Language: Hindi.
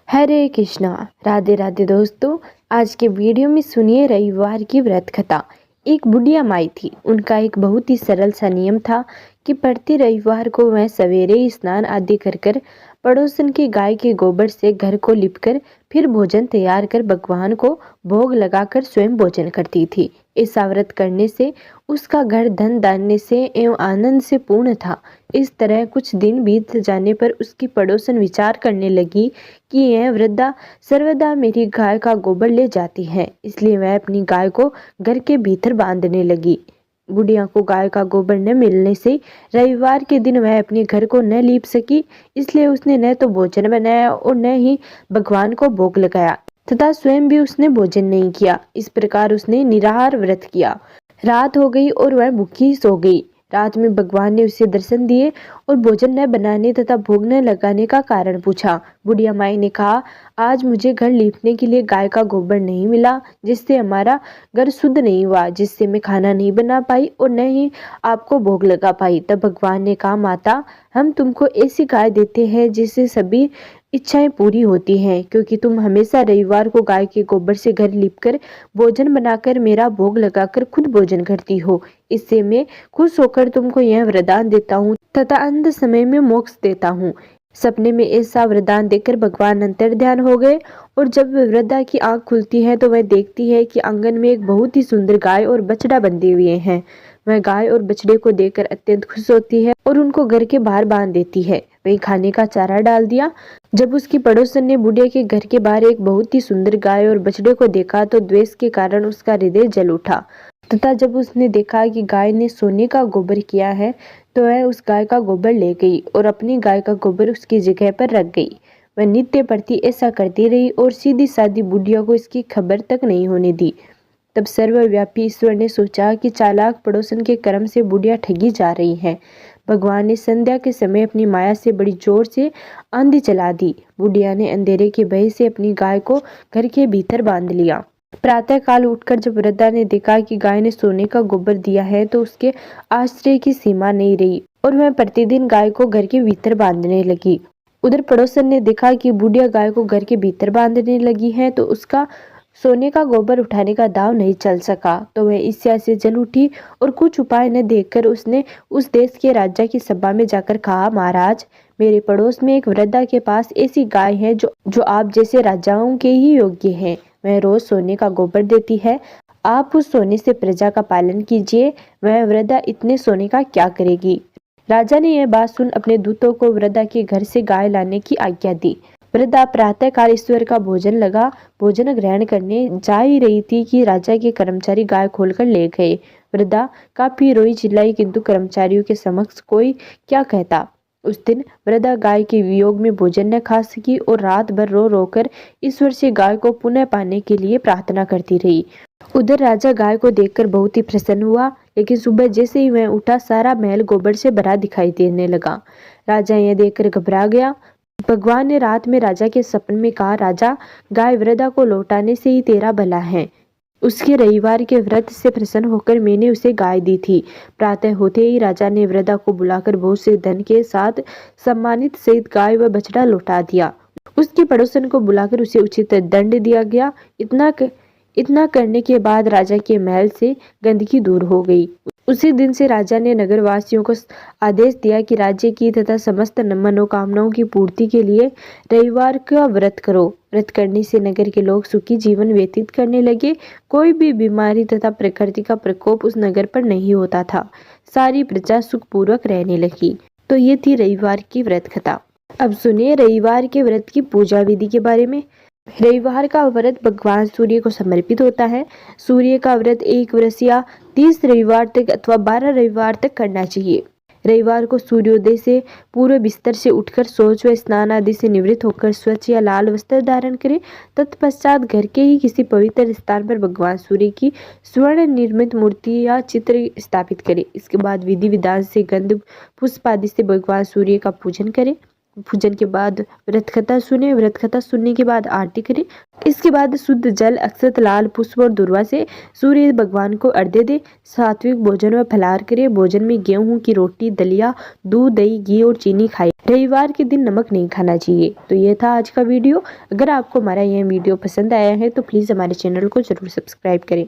हरे कृष्णा। राधे राधे दोस्तों। आज के वीडियो में सुनिए रविवार की व्रत कथा। एक बुढ़िया माई थी। उनका एक बहुत ही सरल सा नियम था कि प्रति रविवार को वह सवेरे ही स्नान आदि कर पड़ोसन की गाय के गोबर से घर को लिपकर फिर भोजन तैयार कर भगवान को भोग लगाकर स्वयं भोजन करती थी। ऐसा व्रत करने से उसका घर धन धान्य से एवं आनंद से पूर्ण था। इस तरह कुछ दिन बीत जाने पर उसकी पड़ोसन विचार करने लगी कि यह वृद्धा सर्वदा मेरी गाय का गोबर ले जाती है, इसलिए वह अपनी गाय को घर के भीतर बांधने लगी। बुढ़िया को गाय का गोबर न मिलने से रविवार के दिन वह अपने घर को न लीप सकी, इसलिए उसने न तो भोजन बनाया और न ही भगवान को भोग लगाया तथा स्वयं भी उसने भोजन नहीं किया। इस प्रकार उसने निराहार व्रत किया। रात हो गई और वह भूखी सो गई। रात में भगवान ने उसे दर्शन दिए और भोजन न बनाने तथा भोग न लगाने का कारण पूछा। बुढ़िया माई ने कहा, आज मुझे घर लीपने के लिए गाय का गोबर नहीं मिला, जिससे हमारा घर शुद्ध नहीं हुआ, जिससे मैं खाना नहीं बना पाई और न ही आपको भोग लगा पाई। तब भगवान ने कहा, माता, हम तुमको ऐसी गाय देते हैं जिससे सभी इच्छाएं पूरी होती हैं, क्योंकि तुम हमेशा रविवार को गाय के गोबर से घर लीपकर भोजन बनाकर मेरा भोग लगाकर खुद भोजन करती हो। इससे मैं खुश होकर तुमको यह वरदान देता हूँ तथा अंत समय में मोक्ष देता हूँ। सपने में ऐसा वरदान देकर भगवान अंतर ध्यान हो गए और जब वृद्धा की आंख खुलती है तो वह देखती है कि आंगन में एक बहुत ही सुंदर गाय और बछड़ा बंधे हुए हैं। वह गाय और बछड़े को देखकर अत्यंत खुश होती है और उनको घर के बाहर बांध देती है। वही खाने का चारा डाल दिया। जब उसकी पड़ोसन ने बुढ़िया के घर के बाहर एक बहुत ही सुंदर गाय और बछड़े को देखा तो द्वेष के कारण उसका हृदय जल उठा तथा जब उसने देखा कि गाय ने सोने का गोबर किया है तो वह उस गाय का गोबर ले गई और अपनी गाय का गोबर उसकी जगह पर रख गई। वह नित्य प्रति ऐसा करती रही और सीधी सादी बुढ़िया को इसकी खबर तक नहीं होने दी। तब सर्वव्यापी ईश्वर ने सोचा कि चालाक पड़ोसन के कर्म से बुढ़िया ठगी जा रही है। भगवान ने संध्या के समय अपनी माया से बड़ी जोर से आंधी चला दी। बुढ़िया ने अंधेरे के भय से अपनी गाय को घर के भीतर बांध लिया। प्रातः काल उठकर जब वृद्धा ने देखा कि गाय ने सोने का गोबर दिया है तो उसके आश्चर्य की सीमा नहीं रही और वह प्रतिदिन गाय को घर के भीतर बांधने लगी। उधर पड़ोसन ने देखा कि बुढ़िया गाय को घर के भीतर बांधने लगी है तो उसका सोने का गोबर उठाने का दाव नहीं चल सका, तो वह ईर्ष्या से जल उठी और कुछ उपाय न देखकर उसने उस देश के राजा की सभा में जाकर कहा, महाराज, मेरे पड़ोस में एक वृद्धा के पास ऐसी गाय है जो आप जैसे राजाओं के ही योग्य है। वह रोज सोने का गोबर देती है। आप उस सोने से प्रजा का पालन कीजिए। वह वृद्धा इतने सोने का क्या करेगी। राजा ने यह बात सुन अपने दूतों को वृद्धा के घर से गाय लाने की आज्ञा दी। वृद्धा प्रातः काल ईश्वर का भोजन ग्रहण करने जा ही रही थी कि राजा के कर्मचारी गाय खोलकर ले गए। वृद्धा काफी रोई चिल्लाई, किंतु कर्मचारियों के समक्ष कोई क्या कहता। उस दिन वृद्धा गाय के वियोग में भोजन न खा सकी और रात भर रो रोकर ईश्वर से गाय को पुनः पाने के लिए प्रार्थना करती रही। उधर राजा गाय को देखकर बहुत ही प्रसन्न हुआ, लेकिन सुबह जैसे ही वह उठा सारा महल गोबर से भरा दिखाई देने लगा। राजा यह देखकर घबरा गया। भगवान ने रात में राजा के सपने में कहा, राजा, गाय वृद्धा को लौटाने से ही तेरा भला है। उसके रविवार के व्रत से प्रसन्न होकर मैंने उसे गाय दी थी। प्रातः होते ही राजा ने वृद्धा को बुलाकर बहुत से धन के साथ सम्मानित सहित गाय व बछड़ा लौटा दिया। उसके पड़ोसन को बुलाकर उसे उचित दंड दिया गया। इतना करने के बाद राजा के महल से गंदगी दूर हो गई। उसी दिन से राजा ने नगरवासियों को आदेश दिया कि राज्य की तथा समस्त मनोकामनाओं की पूर्ति के लिए रविवार का व्रत करो। व्रत करने से नगर के लोग सुखी जीवन व्यतीत करने लगे। कोई भी बीमारी तथा प्रकृति का प्रकोप उस नगर पर नहीं होता था। सारी प्रजा सुखपूर्वक रहने लगी। तो ये थी रविवार की व्रत कथा। अब सुनिए रविवार के व्रत की पूजा विधि के बारे में। रविवार का व्रत भगवान सूर्य को समर्पित होता है। सूर्य का व्रत 1 वर्ष या 30 रविवार तक अथवा 12 रविवार तक करना चाहिए। रविवार को सूर्योदय से पूर्व बिस्तर से उठकर शौच व स्नान आदि से निवृत्त होकर स्वच्छ या लाल वस्त्र धारण करें। तत्पश्चात घर के ही किसी पवित्र स्थान पर भगवान सूर्य की स्वर्ण निर्मित मूर्ति या चित्र स्थापित करें। इसके बाद विधि विधान से गंध पुष्प आदि से भगवान सूर्य का पूजन करें। पूजन के बाद व्रत कथा सुने, व्रत कथा सुनने के बाद आरती करें। इसके बाद शुद्ध जल, अक्षत, लाल पुष्प और दुर्वा से सूर्य भगवान को अर्घ्य दे। सात्विक भोजन व फलाहार करें। भोजन में गेहूं की रोटी, दलिया, दूध, दही, घी और चीनी खाएं। रविवार के दिन नमक नहीं खाना चाहिए। तो ये था आज का वीडियो। अगर आपको हमारा यह वीडियो पसंद आया है तो प्लीज़ हमारे चैनल को जरूर सब्सक्राइब करें।